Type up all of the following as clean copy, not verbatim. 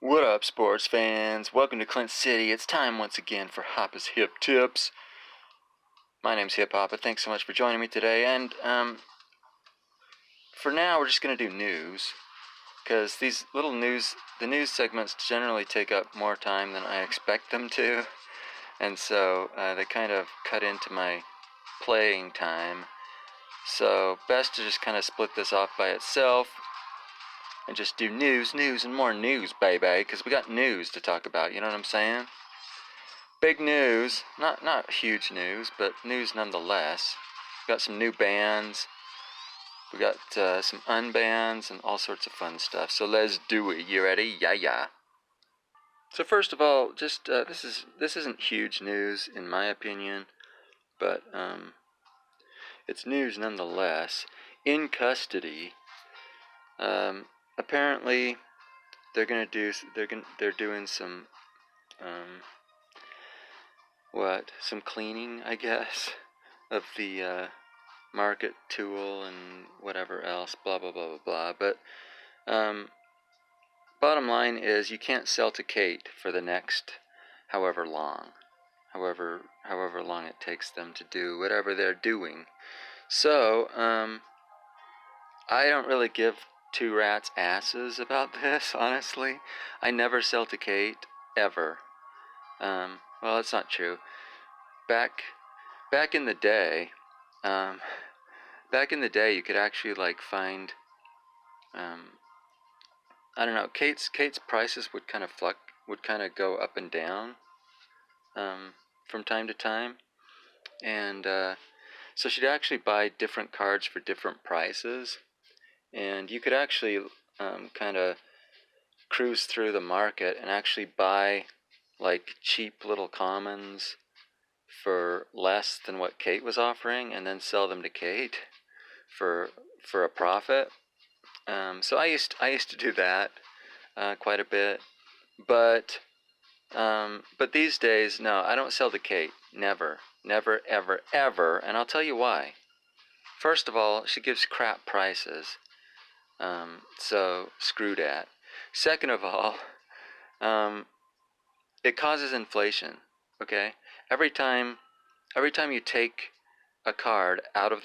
What up, sports fans? Welcome to Clint City. It's time once again for Hoppa's Hip Tips. My name's Hip Hoppa. Thanks so much for joining me today. And for now, we're just gonna do news because these little the news segments generally take up more time than I expect them to, and so they kind of cut into my playing time. So best to just kind of split this off by itself and just do news, and more news, baby, because we got news to talk about, you know what I'm saying? Big news, not huge news, but news nonetheless. We got some new bands, we got some unbans, and all sorts of fun stuff, so let's do it. You ready? Yeah. So first of all, just this isn't huge news in my opinion, but it's news nonetheless. In custody, apparently they're doing some some cleaning, I guess, of the market tool and whatever else, blah blah blah blah blah. But bottom line is you can't sell to Kate for the next however long it takes them to do whatever they're doing. So I don't really give two rats asses about this, honestly. I never sell to Kate ever. Well, that's not true. Back in the day, you could actually like find, I don't know, Kate's prices would kind of go up and down, from time to time, and so she'd actually buy different cards for different prices, and you could actually kind of cruise through the market and actually buy like cheap little commons for less than what Kate was offering, and then sell them to Kate for a profit. So I used to do that quite a bit, but these days, no, I don't sell to Kate. Never, ever, ever. And I'll tell you why. First of all, she gives crap prices, so screw that. Second of all, it causes inflation. Okay, every time you take a card out of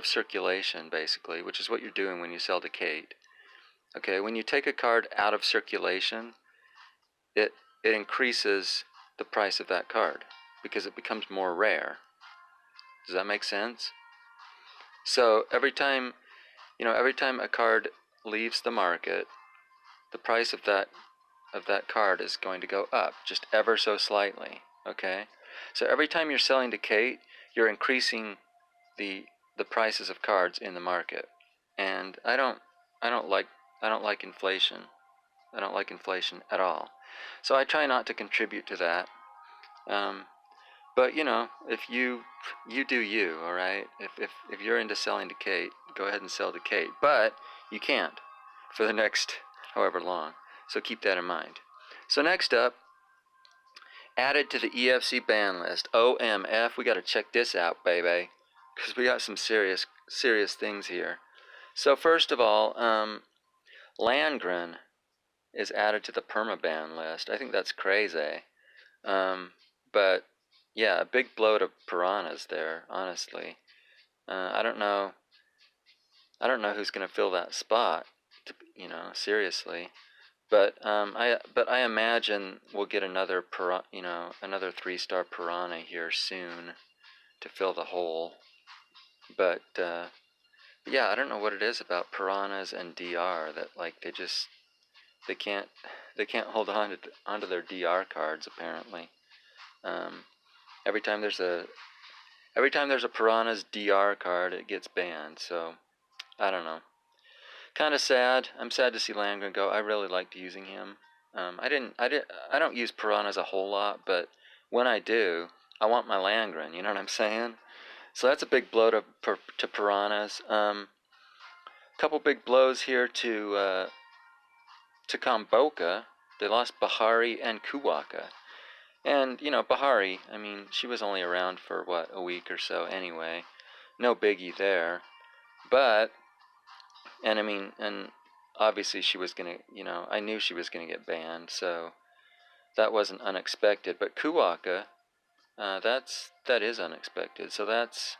circulation, basically, which is what you're doing when you sell to Kate. Okay, when you take a card out of circulation, it increases the price of that card because it becomes more rare. Does that make sense? So every time a card leaves the market, the price of that card is going to go up just ever so slightly. Okay, so every time you're selling to Kate, you're increasing the prices of cards in the market, and I don't like inflation. I don't like inflation at all. So I try not to contribute to that. But you know, if you do you, all right. If you're into selling to Kate, go ahead and sell to Kate. But you can't for the next however long. So keep that in mind. So next up, added to the EFC ban list. OMF, we got to check this out, baby, because we got some serious things here. So first of all, Landgren is added to the perma ban list. I think that's crazy. But yeah, a big blow to piranhas there, honestly. I don't know who's gonna fill that spot. Seriously. But I imagine we'll get another 3-star piranha here soon to fill the hole. But yeah, I don't know what it is about piranhas and DR that like they can't hold onto their DR cards apparently. Every time there's a piranha's DR card, it gets banned. So I don't know. Kind of sad. I'm sad to see Landgren go. I really liked using him. I don't use piranhas a whole lot, but when I do, I want my Landgren. You know what I'm saying? So that's a big blow to piranhas. Couple big blows here to Kamboka. They lost Bahari and Kuwaka. And, Bahari, I mean, she was only around for, a week or so anyway. No biggie there. But, and obviously she was gonna, you know, I knew she was gonna get banned, so that wasn't unexpected. But Kuwaka, that is unexpected. So that's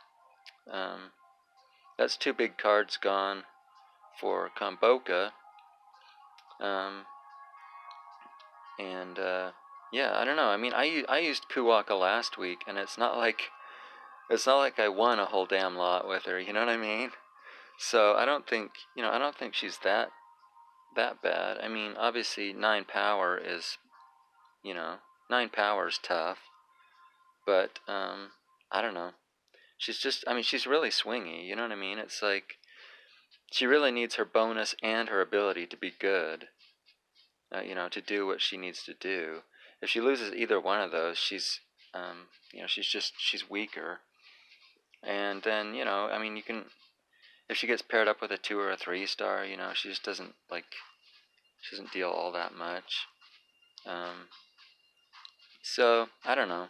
two big cards gone for Komboka. And yeah, I don't know. I mean, I used Kuwaka last week, and it's not like I won a whole damn lot with her. You know what I mean? So I don't think she's that bad. I mean, obviously 9 power is, you know, 9 power is tough, but I don't know. She's just, I mean, she's really swingy. You know what I mean? It's like she really needs her bonus and her ability to be good. You know, to do what she needs to do. If she loses either one of those, you know, she's weaker. And then, you know, I mean, you can, if she gets paired up with a 2 or a 3-star, you know, she just doesn't, like, she doesn't deal all that much. So, I don't know.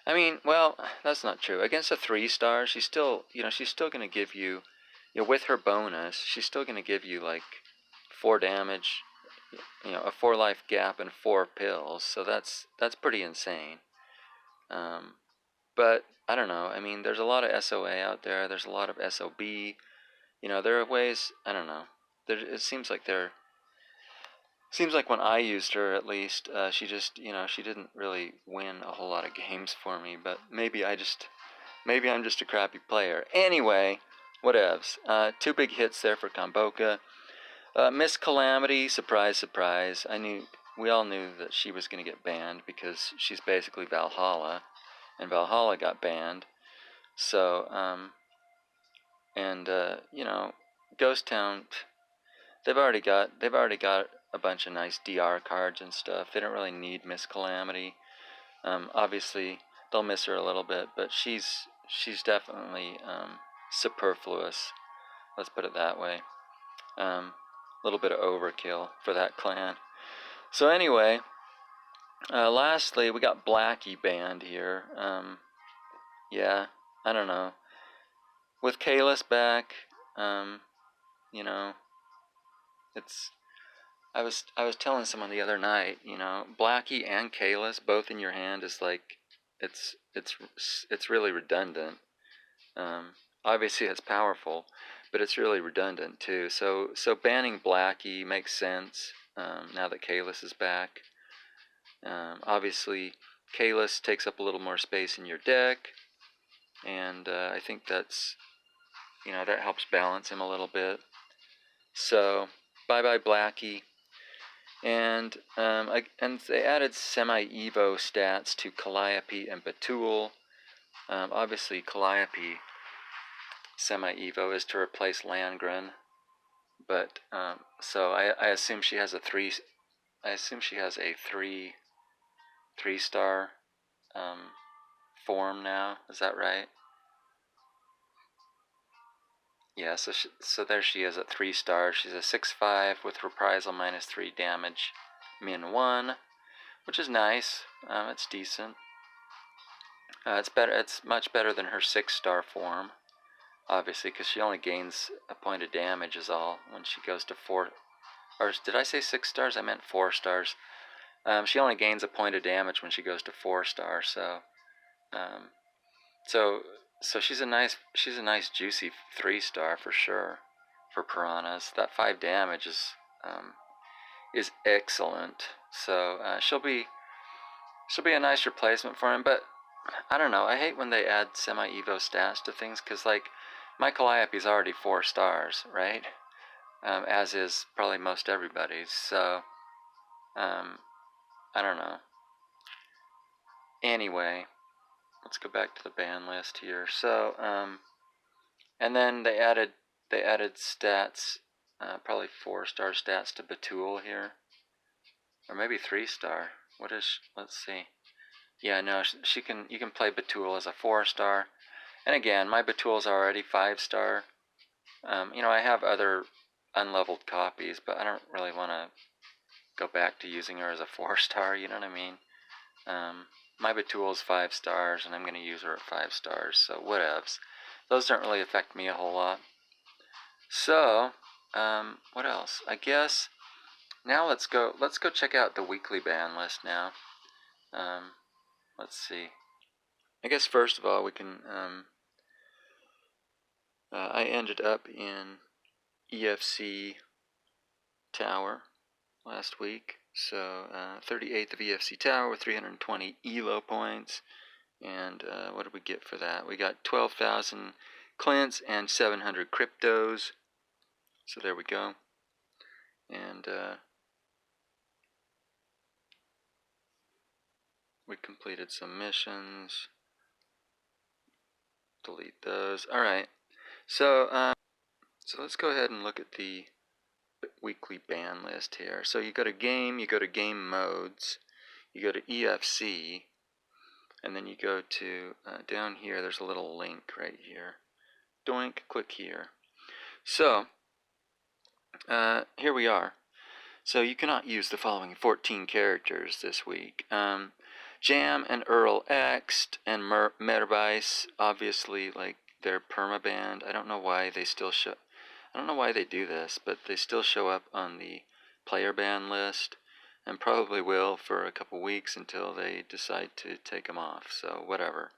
I mean, well, that's not true. Against a 3-star, she's still, you know, she's still going to give you, you know, with her bonus, she's still going to give you, like, 4 damage, you know, a 4 life gap and 4 pills. So that's pretty insane. But I don't know. I mean, there's a lot of SOA out there. There's a lot of SOB. You know, there are ways. I don't know. It seems like when I used her, at least, she just, you know, she didn't really win a whole lot of games for me. But maybe I'm just a crappy player. Anyway, whatevs. 2 big hits there for Komboka. Miss Calamity, surprise, surprise. We all knew that she was going to get banned because she's basically Valhalla, and Valhalla got banned. So, you know, Ghost Town, they've already got a bunch of nice DR cards and stuff. They don't really need Miss Calamity. Obviously, they'll miss her a little bit, but she's definitely superfluous. Let's put it that way. Little bit of overkill for that clan. So anyway, lastly, we got Blackie banned here. Yeah, I don't know. With Kalis back, you know, it's. I was telling someone the other night, you know, Blackie and Kalis both in your hand is like, it's really redundant. Obviously it's powerful, but it's really redundant too. So banning Blackie makes sense now that Kalis is back. Obviously, Kalis takes up a little more space in your deck, and I think that's, you know, that helps balance him a little bit. So bye bye Blackie. And they added semi-evo stats to Calliope and Batul. Obviously, Calliope semi-evo is to replace Landgren, but so I assume she has a 3. I assume she has a 3-star form now. Is that right? Yeah. So there she is at 3 stars. She's a 6/5 with reprisal -3 damage, -1, which is nice. It's decent. It's better. It's much better than her 6-star form, obviously, because she only gains a point of damage is all when she goes to 4. Or did I say 6 stars? I meant 4 stars. She only gains a point of damage when she goes to 4 stars. So she's a nice juicy 3-star for sure for piranhas. That 5 damage is excellent. So she'll be a nice replacement for him. But I don't know. I hate when they add semi-evo stats to things, because like my Calliope's already 4 stars, right? As is probably most everybody's. So I don't know. Anyway, let's go back to the ban list here. So and then they added stats, probably 4-star stats to Batul here, or maybe 3-star. What is? Let's see. Yeah, no, you can play Batul as a 4-star. And again, my Batul's already 5-star. You know, I have other unleveled copies, but I don't really want to go back to using her as a 4-star. You know what I mean? My Batul's 5 stars, and I'm going to use her at 5 stars. So whatevs. Those don't really affect me a whole lot. So what else? I guess now let's go check out the weekly ban list now. Let's see. I guess first of all we can I ended up in EFC Tower last week. So 38th of EFC Tower with 320 ELO points. And what did we get for that? We got 12,000 Clint's and 700 cryptos. So there we go. And we completed some missions. Delete those. Alright. So let's go ahead and look at the weekly ban list here. So you go to game, you go to game modes, you go to EFC, and then you go to down here, there's a little link right here. Doink, click here. So here we are. So you cannot use the following 14 characters this week. Jam and Earl X'd and Mervice, obviously, like, they're perma-banned. I don't know why they still show. I don't know why they do this, but they still show up on the player ban list, and probably will for a couple weeks until they decide to take them off. So whatever.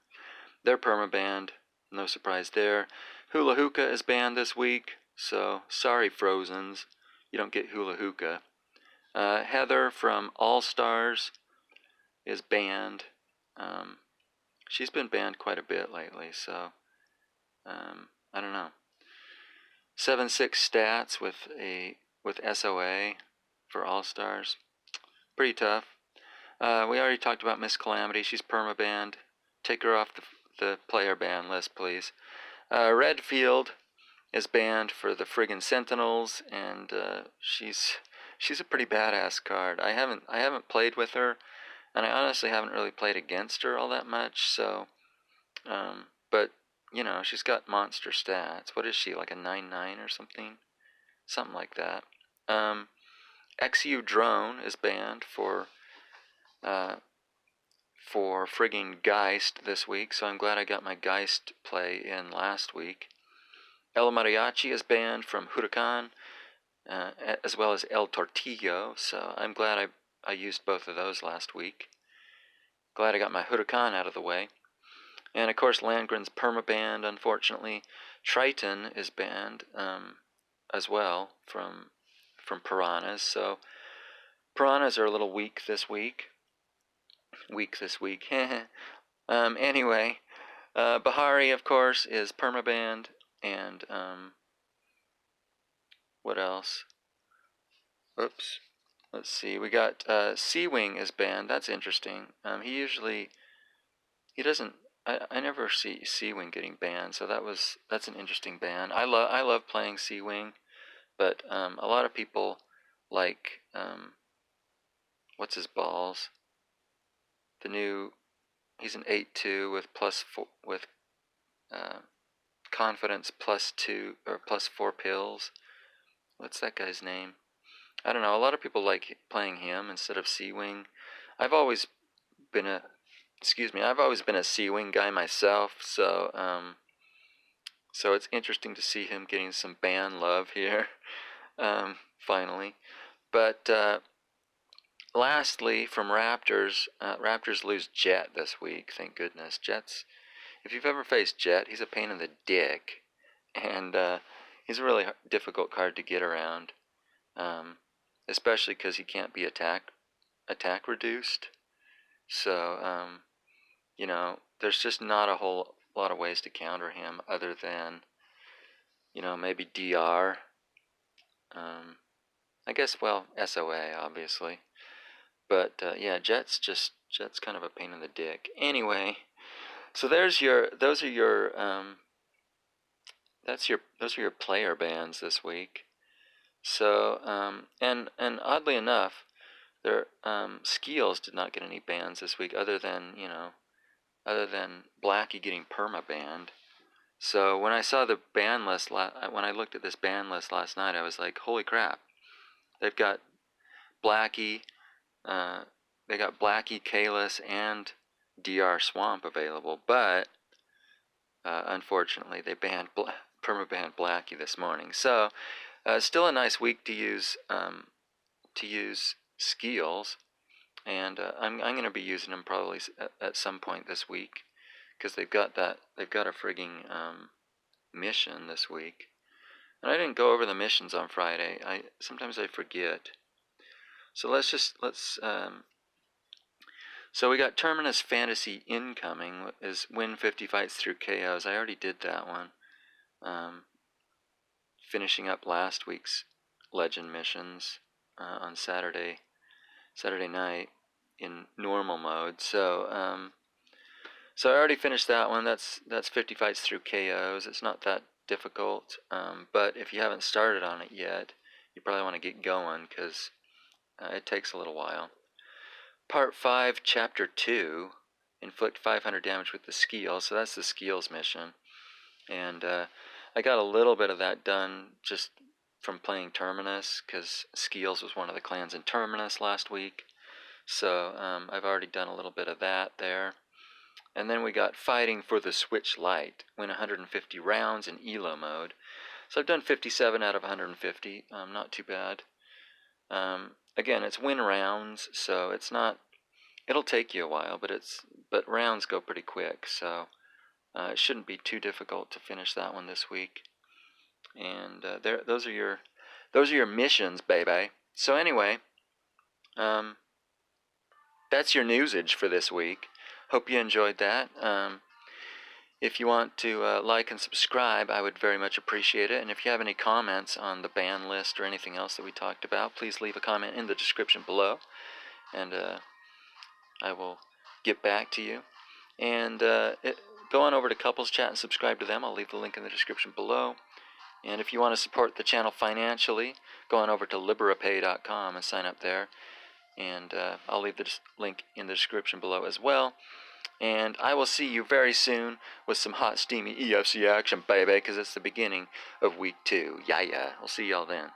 They're perma-banned. No surprise there. Hula Hookah is banned this week, so sorry, Frozens. You don't get Hula Hookah. Heather from All Stars is banned. She's been banned quite a bit lately, so I don't know. 7-6 stats with SOA for All Stars. Pretty tough. We already talked about Miss Calamity. She's perma-banned. Take her off the player ban list, please. Redfield is banned for the friggin' Sentinels, and she's a pretty badass card. I haven't played with her, and I honestly haven't really played against her all that much. So, but you know, she's got monster stats. What is she, like a 9/9 or something? Something like that. XU Drone is banned for frigging Geist this week, so I'm glad I got my Geist play in last week. El Mariachi is banned from Huracan, as well as El Tortillo, so I'm glad I used both of those last week. Glad I got my Huracan out of the way. And of course Landgren's perma-banned, unfortunately. Triton is banned as well from Piranhas, so Piranhas are a little weak this week. Anyway, Bahari, of course, is perma-banned, and what else? Oops. Let's see. We got Sea-Wing is banned. That's interesting. He doesn't. I never see Sea-Wing getting banned, so that's an interesting ban. I love playing Sea-Wing, but a lot of people like what's his balls? The new. He's an 8/2 with +4 with confidence +2 or +4 pills. What's that guy's name? I don't know. A lot of people like playing him instead of Sea-Wing. I've always been a Sea-Wing guy myself, so so it's interesting to see him getting some ban love here, finally. But lastly, from Raptors, Raptors lose Jet this week. Thank goodness. If you've ever faced Jet, he's a pain in the dick, and he's a really difficult card to get around, especially because he can't be attack reduced. So you know, there's just not a whole lot of ways to counter him other than, you know, maybe DR. I guess, well, SOA, obviously. But yeah, Jet's kind of a pain in the dick. Anyway, so those are your player bans this week. So and oddly enough, their Skeels did not get any bans this week, other than Blackie getting perma banned. So when I saw the ban list, when I looked at this ban list last night, I was like, holy crap! They've got Blackie, Kalis, and DR Swamp available, but unfortunately they perma banned Blackie this morning. So Still a nice week to use skills, and I'm going to be using them probably at some point this week, because they've got a frigging mission this week. And I didn't go over the missions on Friday. Sometimes I forget. So so we got Terminus Fantasy incoming, is win 50 fights through KOs. I already did that one. Finishing up last week's Legend missions on Saturday night in normal mode. So so I already finished that one. That's 50 fights through KOs. It's not that difficult, but if you haven't started on it yet, you probably want to get going, because it takes a little while. Part 5, Chapter 2, inflict 500 damage with the Skeel. So that's the Skeels mission, and I got a little bit of that done just from playing Terminus, because Skeels was one of the clans in Terminus last week. So I've already done a little bit of that there. And then we got Fighting for the Switch Light, win 150 rounds in ELO mode. So I've done 57 out of 150, not too bad. Again, it's win rounds, so it's not, it'll take you a while, but rounds go pretty quick, so it shouldn't be too difficult to finish that one this week. And those are your missions, baby. So anyway, that's your newsage for this week. Hope you enjoyed that. If you want to like and subscribe, I would very much appreciate it. And if you have any comments on the ban list or anything else that we talked about, please leave a comment in the description below, and I will get back to you. And go on over to Couples Chat and subscribe to them. I'll leave the link in the description below. And if you want to support the channel financially, go on over to liberapay.com and sign up there. And I'll leave the link in the description below as well. And I will see you very soon with some hot, steamy EFC action, baby, because it's the beginning of week 2. Yeah. I'll see y'all then.